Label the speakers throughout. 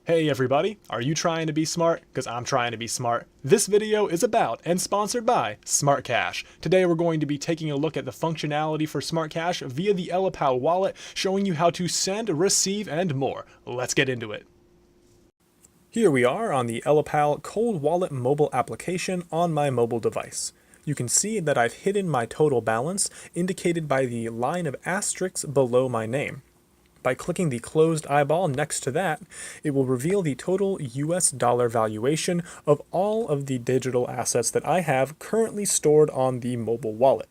Speaker 1: Hey everybody, are you trying to be smart? Because I'm trying to be smart. This video is about and sponsored by SmartCash. Today we're going to be taking a look at the functionality for SmartCash via the Ellipal wallet, showing you how to send, receive, and more. Let's get into it. Here we are on the Ellipal Cold Wallet mobile application on my mobile device. You can see that I've hidden my total balance, indicated by the line of asterisks below my name. By clicking the closed eyeball next to that, it will reveal the total US dollar valuation of all of the digital assets that I have currently stored on the mobile wallet.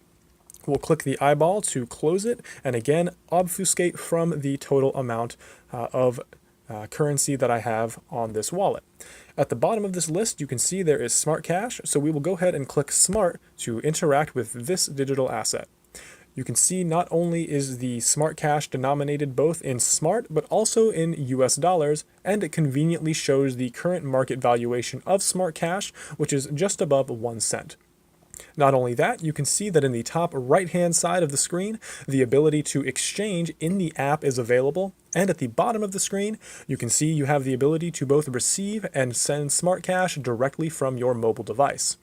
Speaker 1: We'll click the eyeball to close it and again obfuscate from the total amount of currency that I have on this wallet. At the bottom of this list, you can see there is SmartCash, so we will go ahead and click Smart to interact with this digital asset. You can see not only is the SmartCash denominated both in Smart but also in US dollars, and it conveniently shows the current market valuation of SmartCash, which is just above 1 cent. Not only that, you can see that in the top right-hand side of the screen, the ability to exchange in the app is available, and at the bottom of the screen, you can see you have the ability to both receive and send SmartCash directly from your mobile device.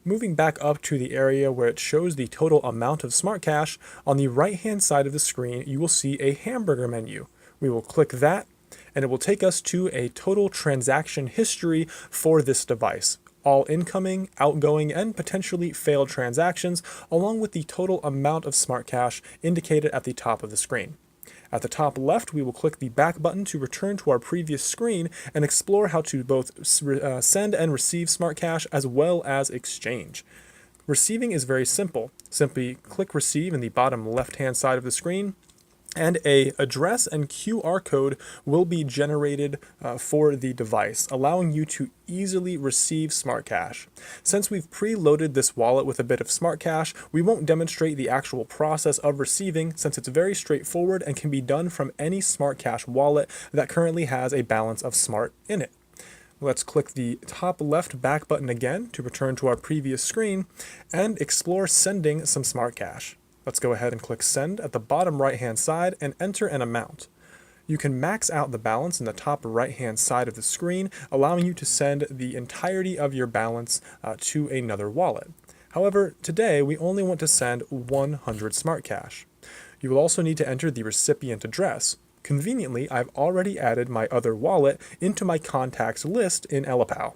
Speaker 1: Moving back up to the area where it shows the total amount of SmartCash, on the right-hand side of the screen, you will see a hamburger menu. We will click that, and it will take us to a total transaction history for this device. All incoming, outgoing, and potentially failed transactions, along with the total amount of SmartCash indicated at the top of the screen. At the top left, we will click the back button to return to our previous screen and explore how to both send and receive SmartCash as well as exchange. Receiving is very simple. Simply click Receive in the bottom left-hand side of the screen, and an address and QR code will be generated for the device, allowing you to easily receive SmartCash. Since we've preloaded this wallet with a bit of SmartCash, we won't demonstrate the actual process of receiving, since it's very straightforward and can be done from any SmartCash wallet that currently has a balance of Smart in it. Let's click the top left back button again to return to our previous screen and explore sending some SmartCash. Let's go ahead and click Send at the bottom right-hand side and enter an amount. You can max out the balance in the top right-hand side of the screen, allowing you to send the entirety of your balance to another wallet. However, today we only want to send 100 SmartCash. You will also need to enter the recipient address. Conveniently, I've already added my other wallet into my contacts list in Ellipal.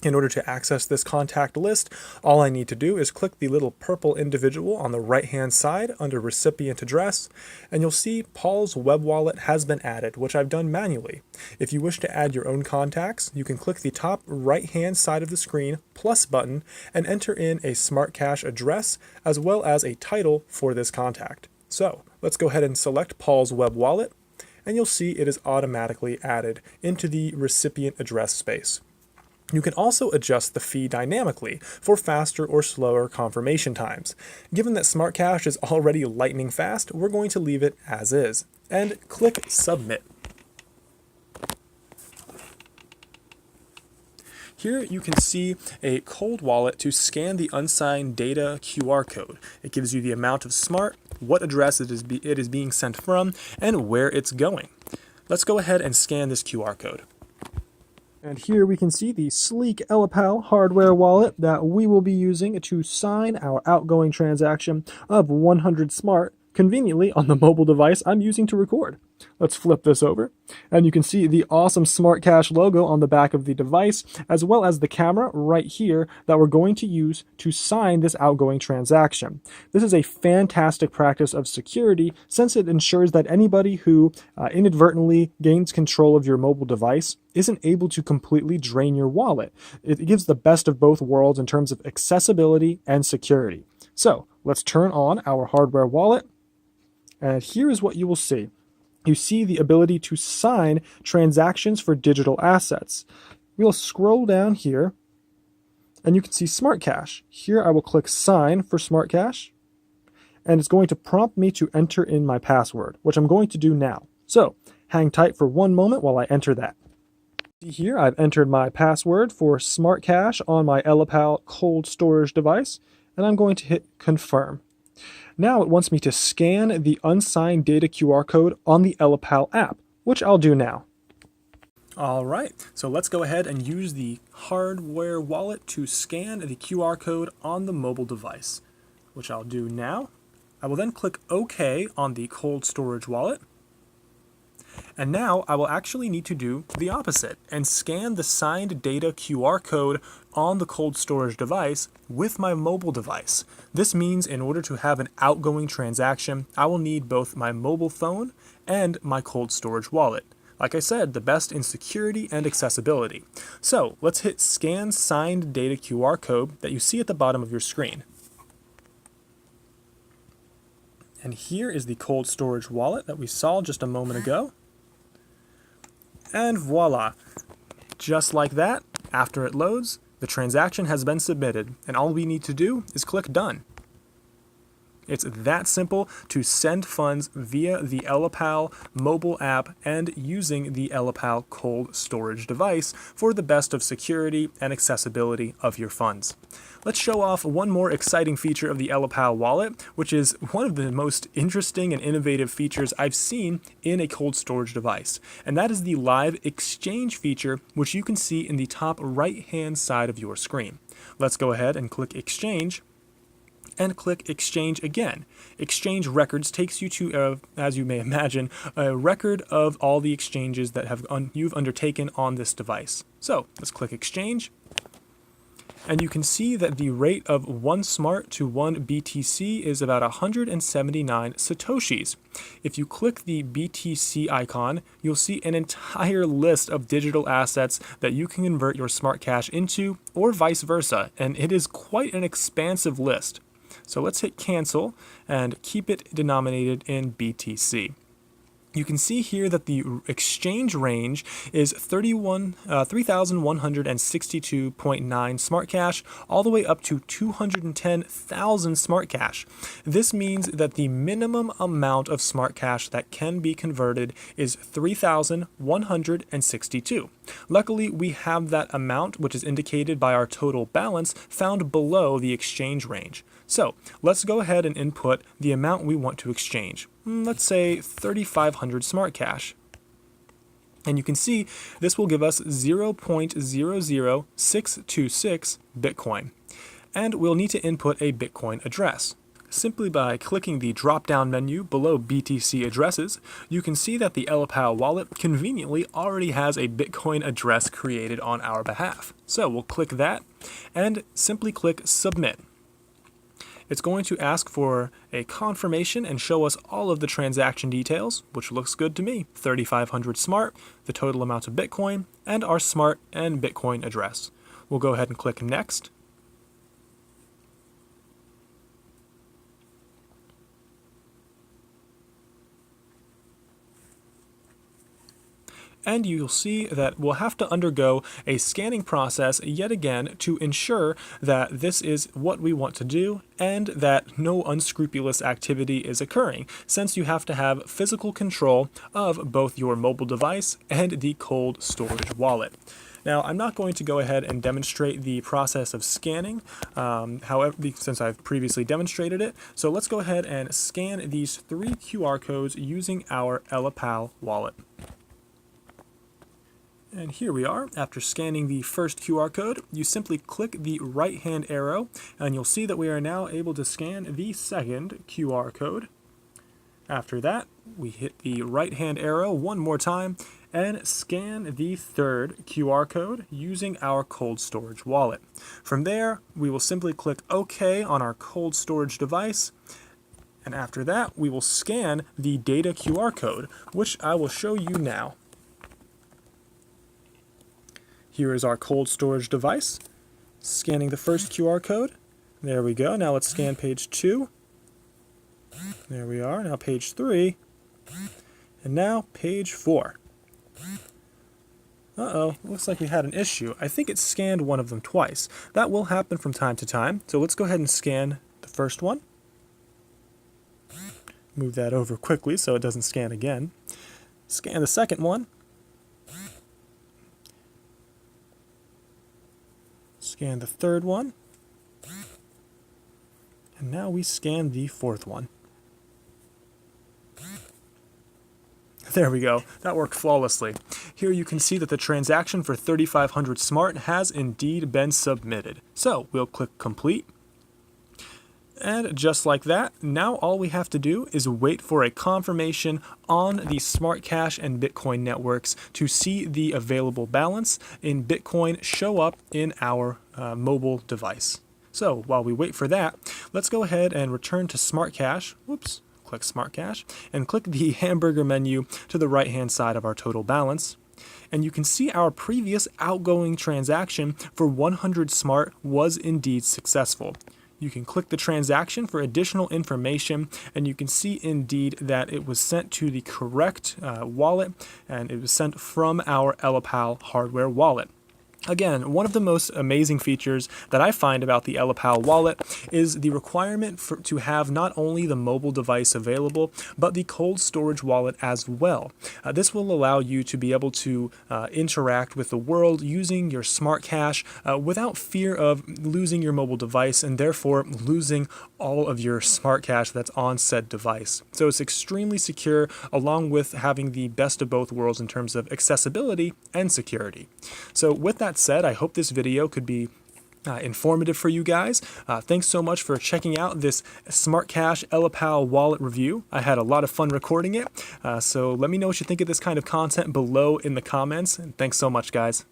Speaker 1: In order to access this contact list, all I need to do is click the little purple individual on the right-hand side under Recipient Address, and you'll see Paul's web wallet has been added, which I've done manually. If you wish to add your own contacts, you can click the top right-hand side of the screen plus button and enter in a SmartCash address as well as a title for this contact. So let's go ahead and select Paul's web wallet, and you'll see it is automatically added into the recipient address space. You can also adjust the fee dynamically for faster or slower confirmation times. Given that SmartCash is already lightning fast, we're going to leave it as is, and click Submit. Here you can see a cold wallet to scan the unsigned data QR code. It gives you the amount of Smart, what address it is being sent from, and where it's going. Let's go ahead and scan this QR code. And here we can see the sleek Ellipal hardware wallet that we will be using to sign our outgoing transaction of 100 Smart, conveniently on the mobile device I'm using to record. Let's flip this over, and you can see the awesome SmartCash logo on the back of the device, as well as the camera right here that we're going to use to sign this outgoing transaction. This is a fantastic practice of security, since it ensures that anybody who inadvertently gains control of your mobile device isn't able to completely drain your wallet. It gives the best of both worlds in terms of accessibility and security. So let's turn on our hardware wallet, and here is what you will see. You see the ability to sign transactions for digital assets. We'll scroll down here, and you can see SmartCash. Here I will click Sign for SmartCash, and it's going to prompt me to enter in my password, which I'm going to do now. So hang tight for one moment while I enter that. See here, I've entered my password for SmartCash on my Ellipal cold storage device, and I'm going to hit Confirm. Now it wants me to scan the unsigned data QR code on the Ellipal app, which I'll do now. All right, so let's go ahead and use the hardware wallet to scan the QR code on the mobile device, which I'll do now. I will then click OK on the cold storage wallet. And now I will actually need to do the opposite and scan the signed data QR code on the cold storage device with my mobile device. This means in order to have an outgoing transaction, I will need both my mobile phone and my cold storage wallet. Like I said, the best in security and accessibility. So let's hit Scan Signed Data QR Code that you see at the bottom of your screen. And here is the cold storage wallet that we saw just a moment ago. And voila! Just like that, after it loads, the transaction has been submitted, and all we need to do is click Done. It's that simple to send funds via the Ellipal mobile app and using the Ellipal cold storage device for the best of security and accessibility of your funds. Let's show off one more exciting feature of the Ellipal wallet, which is one of the most interesting and innovative features I've seen in a cold storage device. And that is the live exchange feature, which you can see in the top right-hand side of your screen. Let's go ahead and click Exchange. And click Exchange again. Exchange Records takes you to, as you may imagine, a record of all the exchanges that you've undertaken on this device. So let's click Exchange. And you can see that the rate of 1 Smart to 1 BTC is about 179 Satoshis. If you click the BTC icon, you'll see an entire list of digital assets that you can convert your SmartCash into, or vice versa, and it is quite an expansive list. So let's hit Cancel and keep it denominated in BTC. You can see here that the exchange range is 3,162.9 SmartCash all the way up to 210,000 SmartCash. This means that the minimum amount of SmartCash that can be converted is 3,162. Luckily, we have that amount, which is indicated by our total balance, found below the exchange range. So let's go ahead and input the amount we want to exchange. Let's say 3,500 SmartCash. And you can see this will give us 0.00626 Bitcoin. And we'll need to input a Bitcoin address. Simply by clicking the drop-down menu below BTC addresses, you can see that the Ellipal wallet conveniently already has a Bitcoin address created on our behalf. So we'll click that and simply click Submit. It's going to ask for a confirmation and show us all of the transaction details, which looks good to me. 3,500 Smart, the total amount of Bitcoin, and our Smart and Bitcoin address. We'll go ahead and click Next. And you'll see that we'll have to undergo a scanning process yet again to ensure that this is what we want to do and that no unscrupulous activity is occurring, since you have to have physical control of both your mobile device and the cold storage wallet. Now, I'm not going to go ahead and demonstrate the process of scanning, however, since I've previously demonstrated it. So let's go ahead and scan these 3 QR codes using our Ellipal wallet. And here we are. After scanning the first QR code, you simply click the right-hand arrow, and you'll see that we are now able to scan the second QR code. After that, we hit the right-hand arrow one more time and scan the third QR code using our cold storage wallet. From there, we will simply click OK on our cold storage device, and after that, we will scan the data QR code, which I will show you now. Here is our cold storage device, scanning the first QR code. There we go. Now let's scan page 2. There we are. Now page 3. And now page 4. Uh-oh, looks like we had an issue. I think it scanned one of them twice. That will happen from time to time. So let's go ahead and scan the first one. Move that over quickly so it doesn't scan again. Scan the second one. Scan the third one, and now we scan the fourth one. There we go. That worked flawlessly. Here you can see that the transaction for 3500 Smart has indeed been submitted. So we'll click complete. And just like that, now all we have to do is wait for a confirmation on the SmartCash and Bitcoin networks to see the available balance in Bitcoin show up in our mobile device. So while we wait for that, let's go ahead and return to SmartCash. Whoops. Click SmartCash and click the hamburger menu to the right hand side of our total balance. And you can see our previous outgoing transaction for 100 Smart was indeed successful. You can click the transaction for additional information, and you can see indeed that it was sent to the correct wallet, and it was sent from our Ellipal hardware wallet. Again, one of the most amazing features that I find about the Ellipal wallet is the requirement to have not only the mobile device available, but the cold storage wallet as well. This will allow you to be able to interact with the world using your SmartCash without fear of losing your mobile device and therefore losing all of your SmartCash that's on said device. So it's extremely secure, along with having the best of both worlds in terms of accessibility and security. So with that said, I hope this video could be informative for you guys. Thanks so much for checking out this SmartCash Ellipal wallet review. I had a lot of fun recording it, so let me know what you think of this kind of content below in the comments, and thanks so much, guys.